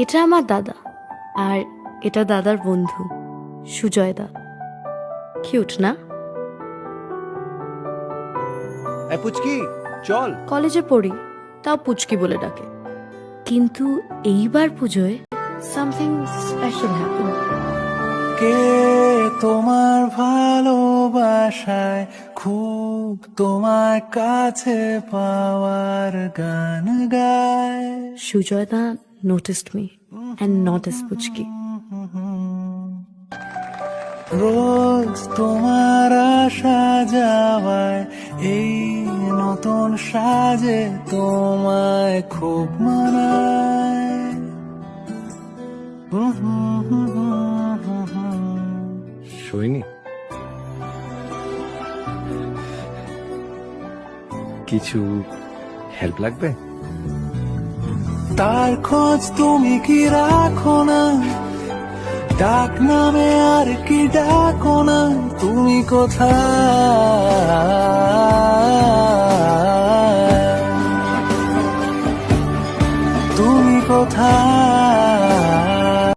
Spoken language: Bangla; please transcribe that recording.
এটা আমার দাদা, আর এটা দাদার বন্ধু সুজয় দা। কিউট না? পুচকি চল। কলেজে পড়ি, তাও পুচকি বলে ডাকে। কিন্তু এইবার পুজোয় সামথিং স্পেশাল হ্যাপেন। কে তোমার ভালোবাসায় খুব তোমার কাছে পাওয়ার গান গায়। সুজয় দা noticed me and noticed পুচকি। রোজ তোমার আসা যাওয়ায় এই নতুন সাজে তোমায় খুব মানায়। সইনি কিছু হেল্প লাগবে? তার খোঁজ তুমি কি রাখো না? ডাক নামে আর কি ডাকো না? তুমি কোথায়? তুমি কোথায়?